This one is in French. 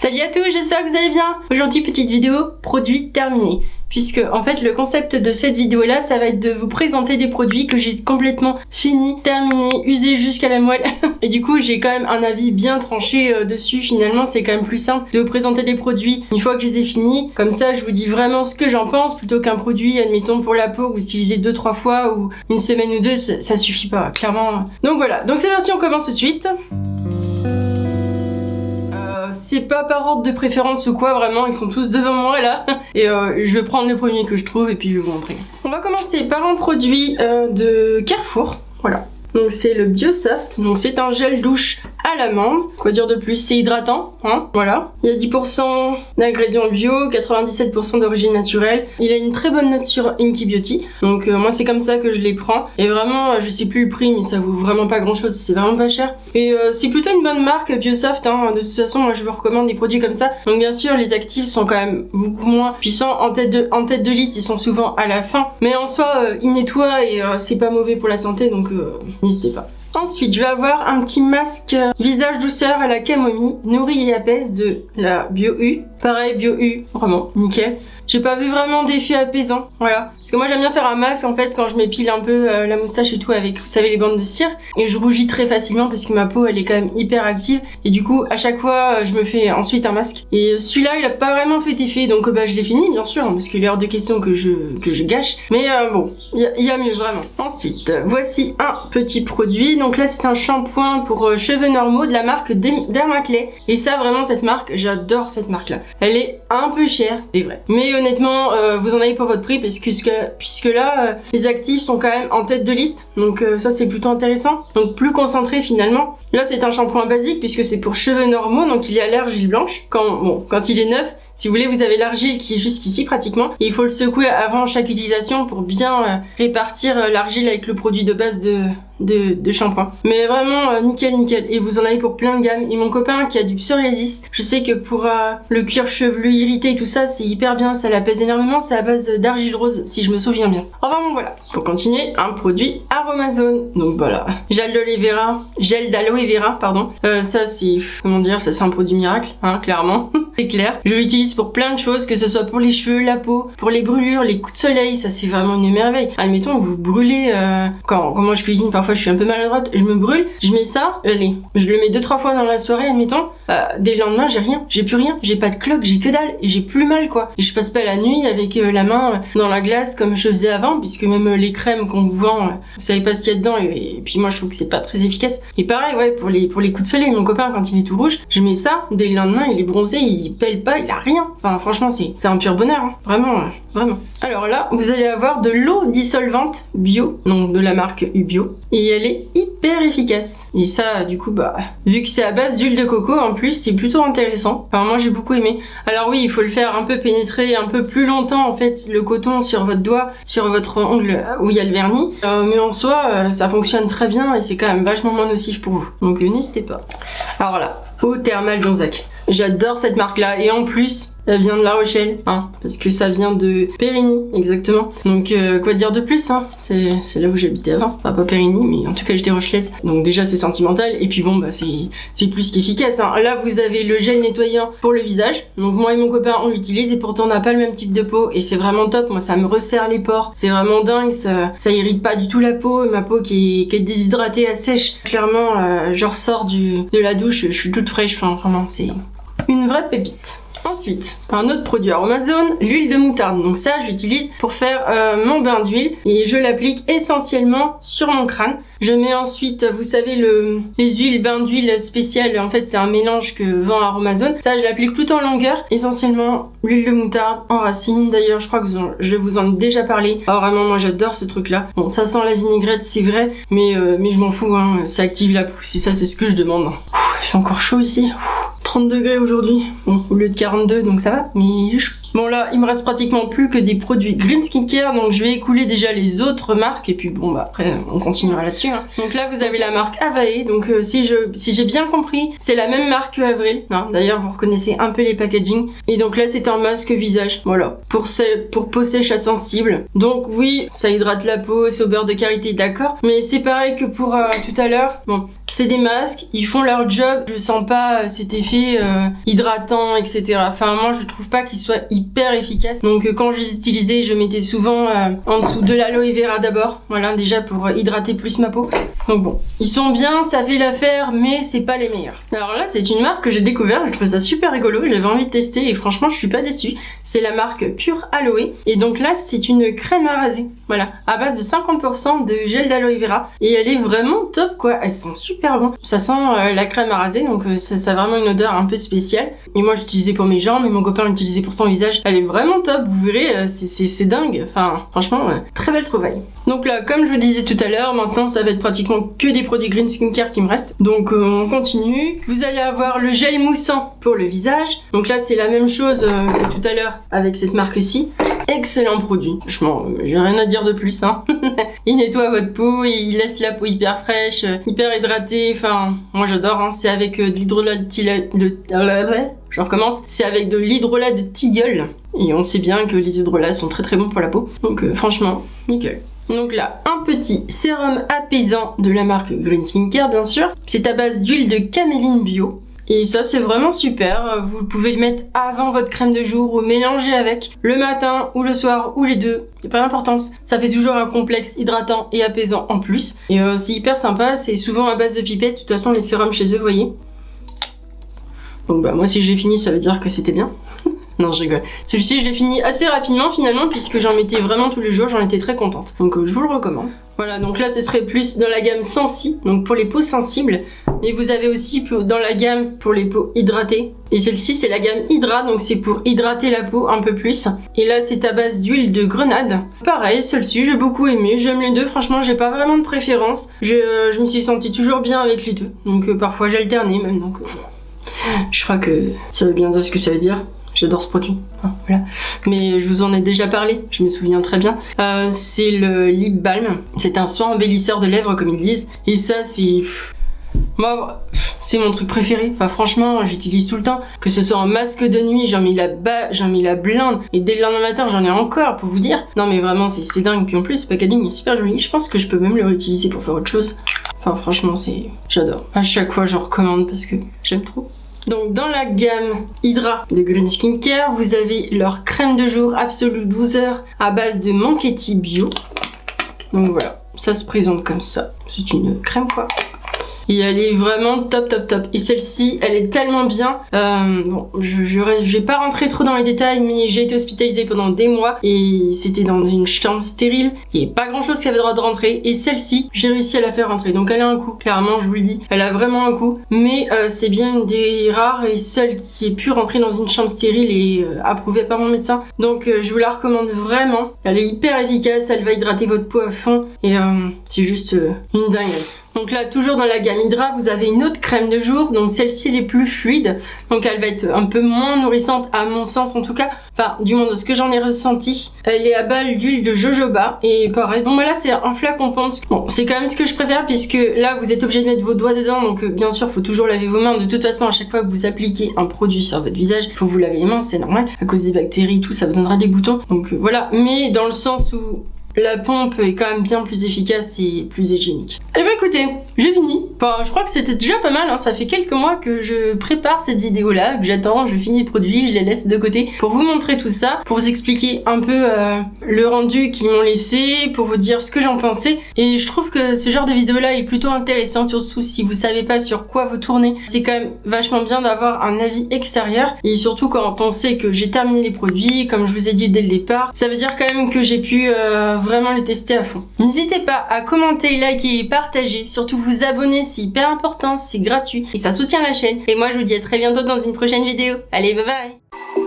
Salut à tous, j'espère que vous allez bien. Aujourd'hui, petite vidéo produit terminé. Puisque en fait le concept de cette vidéo là, ça va être de vous présenter des produits que j'ai complètement fini, terminé, usé jusqu'à la moelle. Et du coup j'ai quand même un avis bien tranché dessus. Finalement c'est quand même plus simple de vous présenter des produits une fois que je les ai finis. Comme ça je vous dis vraiment ce que j'en pense, plutôt qu'un produit admettons pour la peau, vous utilisez 2-3 fois ou une semaine ou deux, ça suffit pas clairement. Donc voilà, donc c'est parti, on commence tout de suite. C'est pas par ordre de préférence ou quoi, vraiment, ils sont tous devant moi là. Et je vais prendre le premier que je trouve et puis je vais vous montrer. On va commencer par un produit de Carrefour, voilà. Donc c'est le Biosoft, donc c'est un gel douche à l'amande. Quoi dire de plus, c'est hydratant, hein, voilà. Il y a 10% d'ingrédients bio, 97% d'origine naturelle. Il a une très bonne note sur Inky Beauty, donc moi c'est comme ça que je les prends. Et vraiment, je sais plus le prix, mais ça vaut vraiment pas grand chose, c'est vraiment pas cher. Et c'est plutôt une bonne marque Biosoft, hein. De toute façon moi je vous recommande des produits comme ça. Donc bien sûr les actifs sont quand même beaucoup moins puissants, en tête de liste ils sont souvent à la fin. Mais en soi ils nettoient et c'est pas mauvais pour la santé, donc n'hésitez pas. Ensuite, je vais avoir un petit masque visage douceur à la camomille, nourrit et apaise de la Bio-U. Pareil, Bio-U, vraiment, nickel. J'ai pas vu vraiment d'effet apaisant, voilà. Parce que moi j'aime bien faire un masque en fait quand je m'épile un peu la moustache et tout avec, vous savez, les bandes de cire. Et je rougis très facilement parce que ma peau elle est quand même hyper active. Et du coup à chaque fois je me fais ensuite un masque. Et celui-là il a pas vraiment fait effet, donc bah je l'ai fini bien sûr, hein, parce qu'il est hors de question que je gâche. Mais bon, il y a mieux vraiment. Ensuite, voici un petit produit. Donc là c'est un shampoing pour cheveux normaux de la marque Dermaclay. Et ça vraiment cette marque, j'adore cette marque là. Elle est un peu chère, c'est vrai. Mais honnêtement, vous en avez pour votre prix puisque là, les actifs sont quand même en tête de liste. Donc ça c'est plutôt intéressant. Donc plus concentré finalement. Là c'est un shampoing basique puisque c'est pour cheveux normaux. Donc il y a l'argile blanche. Quand il est neuf, si vous voulez, vous avez l'argile qui est jusqu'ici pratiquement. Et il faut le secouer avant chaque utilisation pour bien répartir l'argile avec le produit de base de shampoing. Mais vraiment nickel. Et vous en avez pour plein de gammes. Et mon copain qui a du psoriasis, je sais que pour le cuir chevelu irrité et tout ça, c'est hyper bien, ça l'apaise énormément. C'est à base d'argile rose si je me souviens bien. Enfin bon voilà. Pour continuer, un produit Aromazone. Donc voilà, gel d'aloe vera, pardon. Ça c'est, comment dire, ça c'est un produit miracle, hein, clairement. C'est clair. Je l'utilise pour plein de choses, que ce soit pour les cheveux, la peau, pour les brûlures, les coups de soleil, ça c'est vraiment une merveille. Admettons, vous brûlez, quand moi je cuisine, parfois je suis un peu maladroite, je me brûle, je mets ça, allez, je le mets 2-3 fois dans la soirée, admettons, dès le lendemain j'ai plus rien, j'ai pas de cloque, j'ai que dalle, et j'ai plus mal quoi. Et je passe pas la nuit avec la main dans la glace comme je faisais avant, puisque même les crèmes qu'on vous vend, vous savez pas ce qu'il y a dedans, et puis moi je trouve que c'est pas très efficace. Et pareil, ouais, pour les coups de soleil, mon copain quand il est tout rouge, je mets ça, dès le lendemain il est bronzé, il pèle pas, il a rien. Enfin franchement c'est un pur bonheur, hein. Vraiment. Alors là, vous allez avoir de l'eau dissolvante bio, donc de la marque Ubio, et elle est hyper efficace. Et ça, du coup, bah, vu que c'est à base d'huile de coco, en plus, c'est plutôt intéressant. Enfin, moi, j'ai beaucoup aimé. Alors oui, il faut le faire un peu pénétrer un peu plus longtemps, en fait, le coton sur votre doigt, sur votre ongle où il y a le vernis. Mais en soi, ça fonctionne très bien et c'est quand même vachement moins nocif pour vous. Donc n'hésitez pas. Alors là, eau thermale Jonzac. J'adore cette marque-là et en plus, elle vient de La Rochelle, hein, parce que ça vient de Périgny, exactement. Donc, quoi dire de plus, hein, c'est là où j'habitais avant. Enfin, pas Périgny, mais en tout cas, j'étais rochelaise. Donc déjà, c'est sentimental. Et puis bon, bah, c'est plus qu'efficace, hein. Là, vous avez le gel nettoyant pour le visage. Donc moi et mon copain, on l'utilise et pourtant, on n'a pas le même type de peau. Et c'est vraiment top. Moi, ça me resserre les pores. C'est vraiment dingue. Ça irrite pas du tout la peau. Ma peau qui est déshydratée, elle sèche. Clairement, je ressors de la douche, je suis toute fraîche. Enfin, vraiment, c'est une vraie pépite. Ensuite, un autre produit Aromazone, l'huile de moutarde. Donc ça, je l'utilise pour faire mon bain d'huile et je l'applique essentiellement sur mon crâne. Je mets ensuite, vous savez, les huiles, bain d'huile spéciales. En fait, c'est un mélange que vend Aromazone. Ça, je l'applique plutôt en longueur. Essentiellement, l'huile de moutarde en racine. D'ailleurs, je crois que je vous en ai déjà parlé. Ah, vraiment, moi, j'adore ce truc-là. Bon, ça sent la vinaigrette, c'est vrai, mais je m'en fous, hein. Ça active la peau. C'est ça, c'est ce que je demande. Il fait encore chaud ici. 30 degrés aujourd'hui, bon, au lieu de 42, donc ça va, mais il est chaud. Bon là, il me reste pratiquement plus que des produits Green Skincare, donc je vais écouler déjà les autres marques, et puis bon bah après on continuera là-dessus, hein. Donc là vous avez la marque Avae, donc si j'ai bien compris, c'est la même marque que Avril, hein. D'ailleurs vous reconnaissez un peu les packaging, et donc là c'est un masque visage, voilà, pour peau sèche à sensible. Donc oui, ça hydrate la peau, c'est au beurre de karité, d'accord, mais c'est pareil que pour tout à l'heure, bon, c'est des masques, ils font leur job, je sens pas cet effet hydratant, etc. Enfin, moi, je trouve pas qu'ils soient hyper efficaces. Donc, quand je les utilisais, je mettais souvent en dessous de l'aloe vera d'abord. Voilà, déjà pour hydrater plus ma peau. Donc bon, ils sont bien, ça fait l'affaire, mais c'est pas les meilleurs. Alors là, c'est une marque que j'ai découvert, je trouvais ça super rigolo, j'avais envie de tester et franchement, je suis pas déçue. C'est la marque Pure Aloe. Et donc là, c'est une crème à raser. Voilà, à base de 50% de gel d'aloe vera. Et elle est vraiment top, quoi. Elle sent super bon. Ça sent la crème à raser, donc ça a vraiment une odeur un peu spéciale. Et moi, j'utilisais pour mes jambes, et mon copain l'utilisait pour son visage. Elle est vraiment top, vous verrez, c'est dingue. Enfin, franchement, très belle trouvaille. Donc là, comme je vous disais tout à l'heure, maintenant, ça va être pratiquement que des produits Green Skincare qui me restent. Donc on continue. Vous allez avoir le gel moussant pour le visage. Donc là, c'est la même chose que tout à l'heure avec cette marque-ci. Excellent produit. Franchement, j'ai rien à dire de plus, hein. Il nettoie votre peau, il laisse la peau hyper fraîche, hyper hydratée. Enfin, moi j'adore, hein. C'est avec de l'hydrolat de tilleul. Je recommence. C'est avec de l'hydrolat de tilleul. Et on sait bien que les hydrolats sont très très bons pour la peau. Donc franchement, nickel. Donc là, un petit sérum apaisant de la marque Green Skincare, bien sûr. C'est à base d'huile de caméline bio. Et ça, c'est vraiment super. Vous pouvez le mettre avant votre crème de jour ou mélanger avec le matin ou le soir ou les deux. Il n'y a pas d'importance. Ça fait toujours un complexe hydratant et apaisant en plus. Et c'est hyper sympa. C'est souvent à base de pipette. De toute façon, les sérums chez eux, vous voyez. Donc bah moi, si je l'ai fini, ça veut dire que c'était bien. Non, je rigole. Celui-ci, je l'ai fini assez rapidement finalement, puisque j'en mettais vraiment tous les jours, j'en étais très contente. Donc je vous le recommande. Voilà, donc là, ce serait plus dans la gamme Sensi, donc pour les peaux sensibles. Mais vous avez aussi dans la gamme pour les peaux hydratées. Et celle-ci, c'est la gamme Hydra, donc c'est pour hydrater la peau un peu plus. Et là, c'est à base d'huile de grenade. Pareil, celle-ci, j'ai beaucoup aimé. J'aime les deux, franchement, j'ai pas vraiment de préférence. Je me suis sentie toujours bien avec les deux. Donc parfois, j'alternais même, donc je crois que ça veut bien dire ce que ça veut dire. J'adore ce produit, voilà. Mais je vous en ai déjà parlé, je me souviens très bien. C'est le Lip Balm. C'est un soin embellisseur de lèvres, comme ils disent. Et ça, c'est... Moi, c'est mon truc préféré. Enfin, franchement, j'utilise tout le temps. Que ce soit en masque de nuit, j'en mets la blinde. Et dès le lendemain matin, j'en ai encore, pour vous dire. Non, mais vraiment, c'est dingue. Puis en plus, le packaging est super joli. Je pense que je peux même le réutiliser pour faire autre chose. Enfin, franchement, j'adore. À chaque fois, je recommande parce que j'aime trop. Donc dans la gamme Hydra de Green Skincare, vous avez leur crème de jour Absolue 12 heures à base de Manketti bio. Donc voilà, ça se présente comme ça. C'est une crème quoi. Et elle est vraiment top top top. Et celle-ci, elle est tellement bien. Bon, je vais pas rentrer trop dans les détails, mais j'ai été hospitalisée pendant des mois et c'était dans une chambre stérile. Il n'y avait pas grand chose qui avait le droit de rentrer. Et celle-ci, j'ai réussi à la faire rentrer. Donc elle a un coût, clairement, je vous le dis. Elle a vraiment un coût. Mais c'est bien une des rares et seules qui ait pu rentrer dans une chambre stérile et approuvée par mon médecin. Donc je vous la recommande vraiment. Elle est hyper efficace, elle va hydrater votre peau à fond. Et c'est juste une dingue. Donc là, toujours dans la gamme Hydra, vous avez une autre crème de jour. Donc celle-ci, elle est plus fluide. Donc elle va être un peu moins nourrissante, à mon sens en tout cas. Enfin, du moins de ce que j'en ai ressenti. Elle est à base d'huile de jojoba. Et pareil, bon bah là, c'est un flacon Pond's. Bon, c'est quand même ce que je préfère puisque là, vous êtes obligé de mettre vos doigts dedans. Donc bien sûr, il faut toujours laver vos mains. De toute façon, à chaque fois que vous appliquez un produit sur votre visage, il faut vous laver les mains, c'est normal. À cause des bactéries, tout, ça vous donnera des boutons. Donc voilà, mais dans le sens où... la pompe est quand même bien plus efficace et plus hygiénique. Et bah écoutez, j'ai fini. Enfin, je crois que c'était déjà pas mal, hein. Ça fait quelques mois que je prépare cette vidéo-là, que j'attends, je finis les produits, je les laisse de côté pour vous montrer tout ça, pour vous expliquer un peu le rendu qu'ils m'ont laissé, pour vous dire ce que j'en pensais. Et je trouve que ce genre de vidéo-là est plutôt intéressant, surtout si vous savez pas sur quoi vous tournez. C'est quand même vachement bien d'avoir un avis extérieur, et surtout quand on sait que j'ai terminé les produits, comme je vous ai dit dès le départ, ça veut dire quand même que j'ai pu vraiment les tester à fond. N'hésitez pas à commenter, liker et partager. Surtout vous abonner, c'est hyper important, c'est gratuit et ça soutient la chaîne. Et moi je vous dis à très bientôt dans une prochaine vidéo. Allez, bye bye!